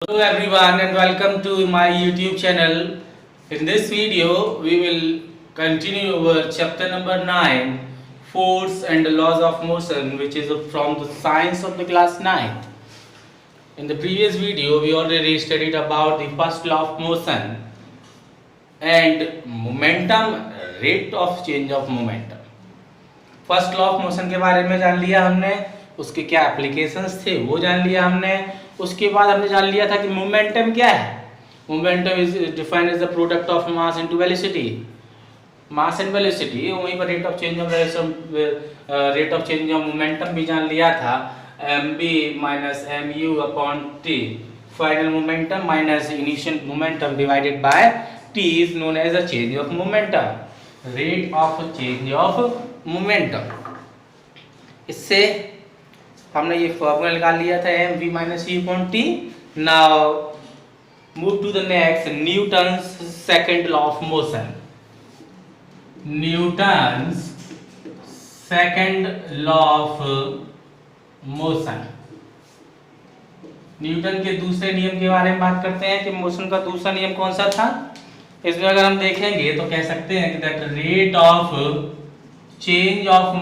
Hello everyone and welcome to my YouTube channel. In this video we will continue our chapter number 9, Force and the Laws of Motion, which is from the science of the class 9th. In the previous video we already studied about the first law of motion and momentum, rate of change of momentum. First law of motion के बारे में जान लिया हमने, उसके क्या applications थे वो जान लिया हमने। उसके बाद हमने जान लिया था कि मोमेंटम क्या है। Momentum is defined as the product of mass into velocity. Mass and velocity, वहीं पर rate of change of momentum भी जान लिया था, mb minus mu upon t। Final momentum minus initial momentum divided by t is known as a change of momentum, rate of change of momentum. इससे हमने ये formula निकाल लिया था m v minus u upon t. Now move to the next, Newton's second law of motion. Newton's second law of motion. Newton के दूसरे नियम के बारे में बात करते हैं कि मोशन का दूसरा नियम कौन सा था। इसमें अगर हम देखेंगे तो कह सकते हैं कि that rate of change of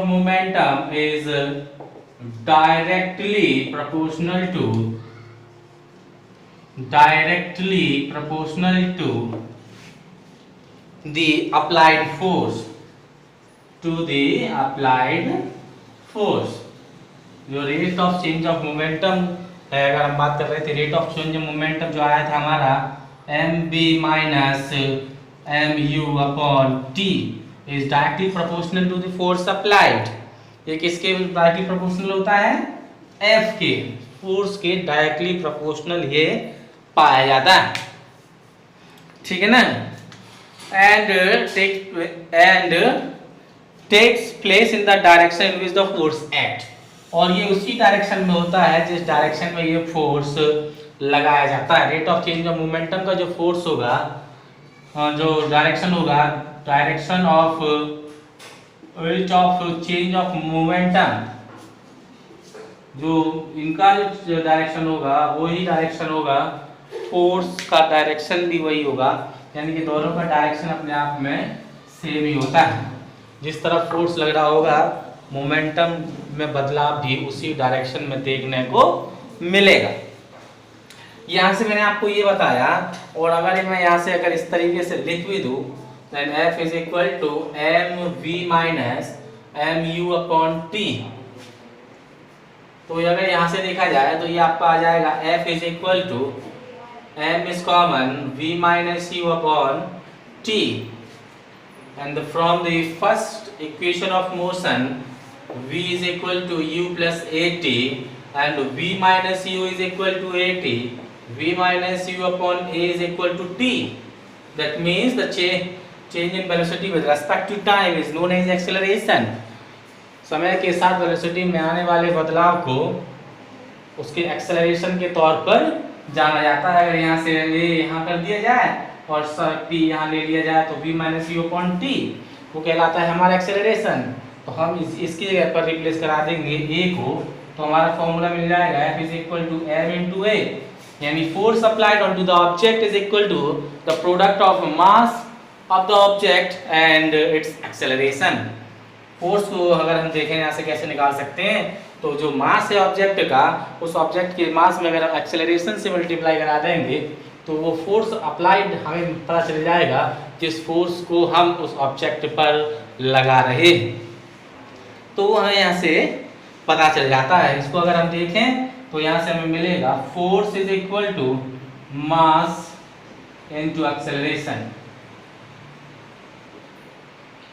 momentum is directly proportional to the applied force, जो rate of change of momentum है, अगर हम बात कर रहे थे rate of change of momentum जो आया था हमारा mb minus mu upon t is directly proportional to the force applied। ये किसके डायरेक्टली प्रोपोर्शनल होता है? F के फोर्स के डायरेक्टली प्रोपोर्शनल ये पाया जाता है, ठीक है ना। and takes place in the direction in which the force act, और ये उसी डायरेक्शन में होता है जिस डायरेक्शन में ये फोर्स लगाया जाता है। Rate of change of momentum का जो फोर्स होगा, जो डायरेक्शन होगा, direction of rate of change of momentum, जो इनका जो डायरेक्शन होगा वही डायरेक्शन होगा, फोर्स का डायरेक्शन भी वही होगा, यानी कि दोनों का डायरेक्शन अपने आप में सेम ही होता है। जिस तरफ फोर्स लग रहा होगा मोमेंटम में बदलाव भी उसी डायरेक्शन में देखने को मिलेगा। यहाँ से मैंने आपको ये बताया, और अगर मैं यहाँ से अगर इस तरीके से लिख भी दूँ, then F is equal to mv minus mu upon t। तो अगर यहाँ से देखा जाए तो ये आपका आ जाएगा F is equal to m is common v minus u upon t, and from the first equation of motion v is equal to u plus at and v minus u is equal to at, v minus u upon a is equal to t। That means the change in velocity with respect to time is known as acceleration। समय के साथ velocity में आने वाले बदलाव को उसके acceleration के तौर पर जाना जाता है। अगर यहाँ से ये यहाँ कर दिया जाए और t यहाँ ले लिया जाए तो v minus u upon t वो कहलाता है हमारा एक्सेलरेशन। तो हम इसकी जगह पर रिप्लेस करा देंगे a को, तो हमारा फॉर्मूला मिल जाएगा F is equal to m into a, यानी force applied on to the object is equal to the product of mass of the object and its acceleration. Force को अगर हम देखें यहाँ से कैसे निकाल सकते हैं, तो जो मास है ऑब्जेक्ट का, उस ऑब्जेक्ट के मास में अगर हम एक्सेलरेशन से मल्टीप्लाई करा देंगे तो वो फोर्स अप्लाइड हमें पता चल जाएगा जिस फोर्स को हम उस ऑब्जेक्ट पर लगा रहे हैं, तो वो हमें यहाँ से पता चल जाता है। इसको अगर हम देखें तो यहाँ से हमें मिलेगा force is equal to mass into acceleration,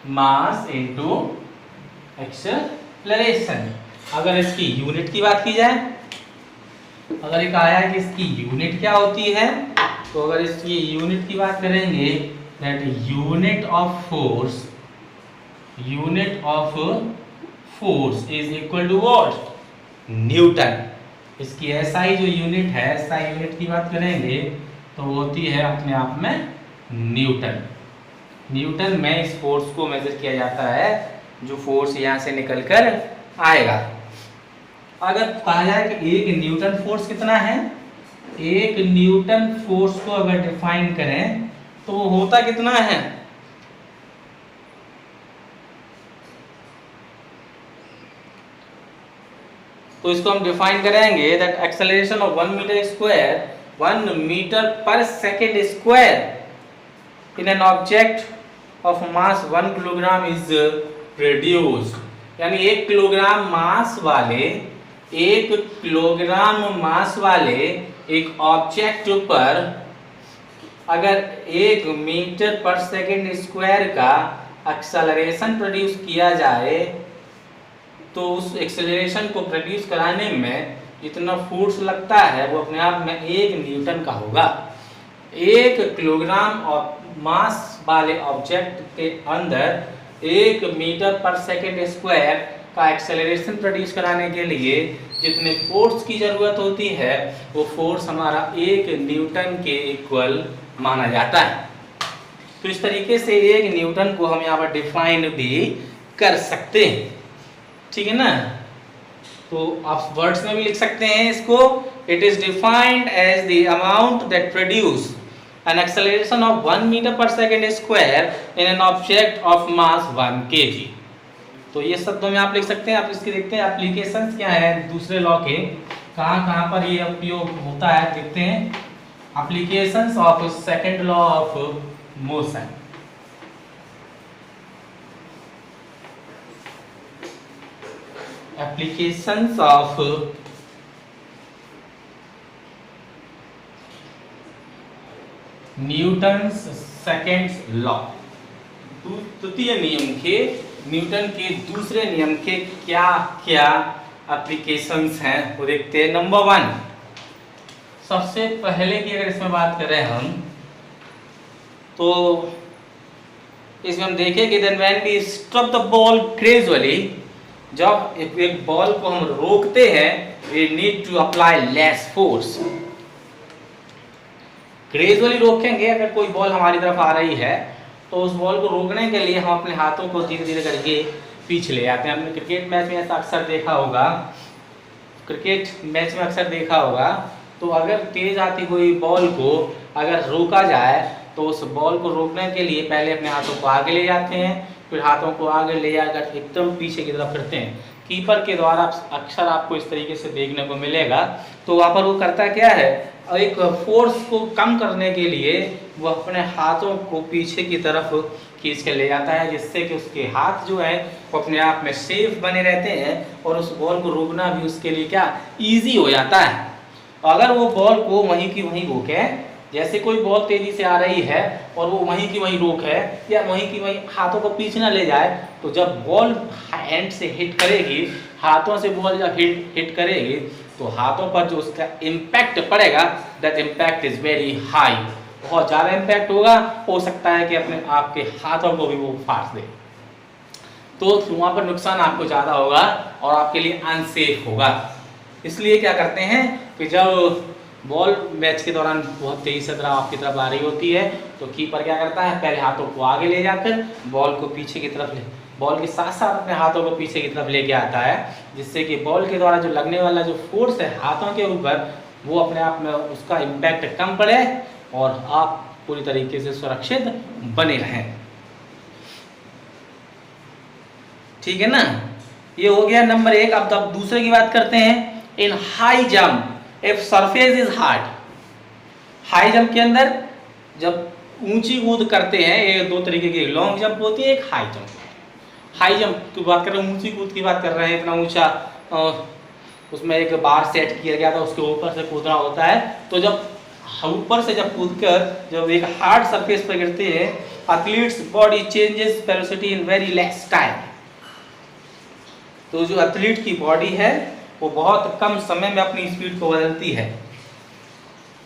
mass into acceleration. अगर इसकी यूनिट की बात की जाए, अगर एक आया है कि इसकी यूनिट क्या होती है, तो अगर इसकी यूनिट की बात करेंगे that unit of force is equal to what? Newton. इसकी एसआई जो यूनिट है, एसआई यूनिट की बात करेंगे तो वो होती है अपने आप में न्यूटन। न्यूटन में इस फोर्स को मेजर किया जाता है जो फोर्स यहाँ से निकल कर आएगा। अगर कहा जाए कि एक न्यूटन फोर्स कितना है, एक न्यूटन फोर्स को अगर डिफाइन करें तो वो होता कितना है, तो इसको हम डिफाइन करेंगे that acceleration of 1 metre per second square in an object of mass 1 kilogram is produced. यानी 1 किलोग्राम मास वाले एक ऑब्जेक्ट पर अगर 1 मीटर पर सेकेंड स्क्वायर का एक्सेलरेशन प्रोड्यूस किया जाए तो उस एक्सेलरेशन को प्रोड्यूस कराने में जितना फोर्स लगता है वो अपने आप में 1 न्यूटन का होगा। 1 किलोग्राम मास वाले ऑब्जेक्ट के अंदर 1 मीटर पर सेकेंड स्क्वायर का एक्सेलरेशन प्रोड्यूस कराने के लिए जितने फोर्स की जरूरत होती है वो फोर्स हमारा 1 न्यूटन के इक्वल माना जाता है। तो इस तरीके से 1 न्यूटन को हम यहाँ पर डिफाइन भी कर सकते हैं, ठीक है ना। तो आप वर्ड्स में भी लिख सकते हैं इसको, it is defined as the amount that produce an acceleration of 1 metre per second square in an object of mass 1 kg। तो ये शब्दों में आप लिख सकते हैं। आप इसके देखते हैं एप्लीकेशंस क्या है दूसरे लॉ के, कहाँ पर ये उपयोग होता है देखते हैं। Applications of second law of motion. Applications of Newton's second law. तृतीय नियम के, न्यूटन के दूसरे नियम के क्या क्या एप्लीकेशंस हैं वो देखते हैं। नंबर 1, सबसे पहले की अगर इसमें बात करें हम तो इसमें हम देखें कि then when we stop the ball gradually, जब एक बॉल को हम रोकते हैं we need to apply less force. Gradually रोकेंगे, अगर कोई बॉल हमारी तरफ आ रही है तो उस बॉल को रोकने के लिए हम अपने हाथों को धीरे धीरे करके पीछे ले आते हैं। हमने क्रिकेट मैच में ऐसा अक्सर देखा होगा, तो अगर तेज आती हुई बॉल को अगर रोका जाए तो उस बॉल को रोकने के लिए पहले अपने हाथों को आगे ले जाते हैं, फिर हाथों को आगे ले जाकर एकदम पीछे की तरफ करते हैं। कीपर के द्वारा अक्सर आपको इस तरीके से देखने को मिलेगा। तो वहाँ पर वो करता क्या है, एक फोर्स को कम करने के लिए वो अपने हाथों को पीछे की तरफ खींच के ले जाता है, जिससे कि उसके हाथ जो है वो अपने आप में सेफ बने रहते हैं और उस बॉल को रोकना भी उसके लिए क्या ईजी हो जाता है। अगर वो बॉल को वहीं की वहीं रोके, जैसे कोई बॉल तेजी से आ रही है और वो वहीं की वहीं रोक है या वहीं की वहीं हाथों को पीछे ना ले जाए, तो जब बॉल हैंड से हिट करेगी, हाथों से बॉल जब हिट करेगी तो हाथों पर जो उसका इम्पैक्ट पड़ेगा that impact is very high, बहुत ज़्यादा इम्पैक्ट होगा। हो सकता है कि अपने आपके हाथों को भी वो फाड़ दे, तो वहाँ पर नुकसान आपको ज़्यादा होगा और आपके लिए अनसेफ होगा। इसलिए क्या करते हैं कि जब बॉल मैच के दौरान बहुत तेजी से तरह आपकी तरफ आ रही होती है तो कीपर क्या करता है, पहले हाथों को आगे ले जाकर बॉल को पीछे की तरफ बॉल के साथ साथ अपने हाथों को पीछे की तरफ लेके आता है, जिससे कि बॉल के द्वारा जो लगने वाला जो फोर्स है हाथों के ऊपर वो अपने आप में उसका इम्पैक्ट कम पड़े और आप पूरी तरीके से सुरक्षित बने रहें। ठीक है ना, ये हो गया नंबर 1। अब दूसरे की बात करते हैं। इन high jump if surface is hard, high jump के अंदर जब ऊंची कूद करते हैं, ये दो तरीके की लॉन्ग जंप होती है, एक हाई जंप। हाई जंप की बात कर रहे हैं, ऊंची कूद की बात कर रहे हैं, इतना ऊंचा उसमें एक बार सेट किया गया था, उसके ऊपर से कूदना होता है। तो जब ऊपर से जब कूदकर जब एक हार्ड सरफेस पर गिरते हैं, athletes body changes velocity in very less time. तो जो एथलीट की बॉडी है वो बहुत कम समय में अपनी स्पीड को बदलती है।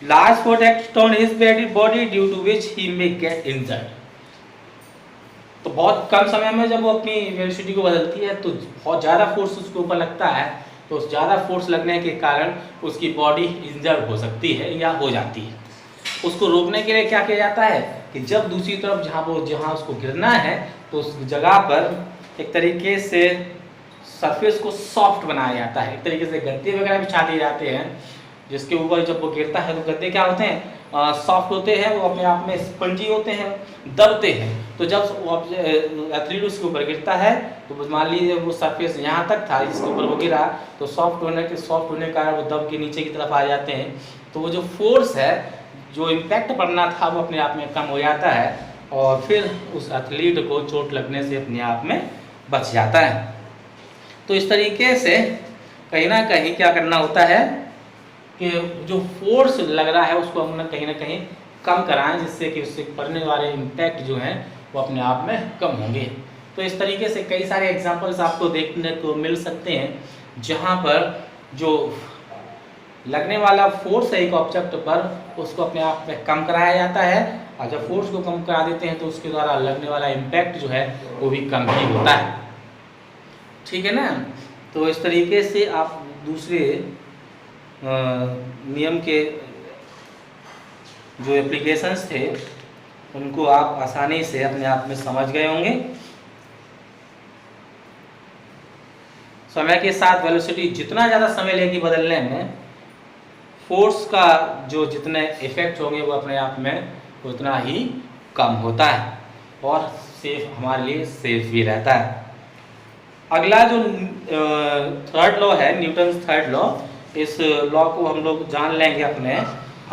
Large force act on his body due to which he may get injured. तो बहुत कम समय में जब वो अपनी वेलोसिटी को बदलती है तो बहुत ज़्यादा फोर्स उसके ऊपर लगता है, तो उस ज़्यादा फोर्स लगने के कारण उसकी बॉडी इंजर्ड हो सकती है या हो जाती है। उसको रोकने के लिए क्या किया जाता है कि जब दूसरी तरफ जहाँ उसको गिरना है तो उस जगह पर एक तरीके से सरफेस को सॉफ्ट बनाया जाता है। एक तरीके से गद्दे वगैरह बिछा दिए जाते हैं जिसके ऊपर जब वो गिरता है तो गद्दे क्या होते हैं, सॉफ्ट होते हैं, वो अपने आप में स्पंजी होते हैं, दबते हैं। तो जब वो एथलीट उसके ऊपर गिरता है तो मान लीजिए वो सरफेस यहाँ तक था जिसके ऊपर वो गिरा, तो सॉफ्ट होने के कारण वो दब के नीचे की तरफ आ जाते हैं। तो वो जो फोर्स है, जो इम्पैक्ट पड़ना था, वो अपने आप में कम हो जाता है और फिर उस एथलीट को चोट लगने से अपने आप में बच जाता है। तो इस तरीके से कहीं ना कहीं क्या करना होता है कि जो फोर्स लग रहा है उसको हम कहीं ना कहीं कम कराएं, जिससे कि उससे पड़ने वाले इम्पैक्ट जो हैं वो अपने आप में कम होंगे। तो इस तरीके से कई सारे एग्जांपल्स आपको देखने को मिल सकते हैं जहां पर जो लगने वाला फोर्स है एक ऑब्जेक्ट पर, उसको अपने आप में कम कराया जाता है, और जब फोर्स को कम करा देते हैं तो उसके द्वारा लगने वाला इम्पैक्ट जो है वो भी कम ही होता है। ठीक है ना। तो इस तरीके से आप दूसरे नियम के जो एप्लीकेशंस थे उनको आप आसानी से अपने आप में समझ गए होंगे। समय के साथ वेलोसिटी जितना ज़्यादा समय लेगी बदलने में, फोर्स का जो जितने इफेक्ट होंगे वो अपने आप में उतना ही कम होता है और सेफ, हमारे लिए सेफ भी रहता है। अगला जो थर्ड लॉ है, न्यूटन थर्ड लॉ, इस लॉ को हम लोग जान लेंगे अपने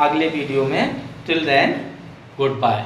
अगले वीडियो में। Till then good bye.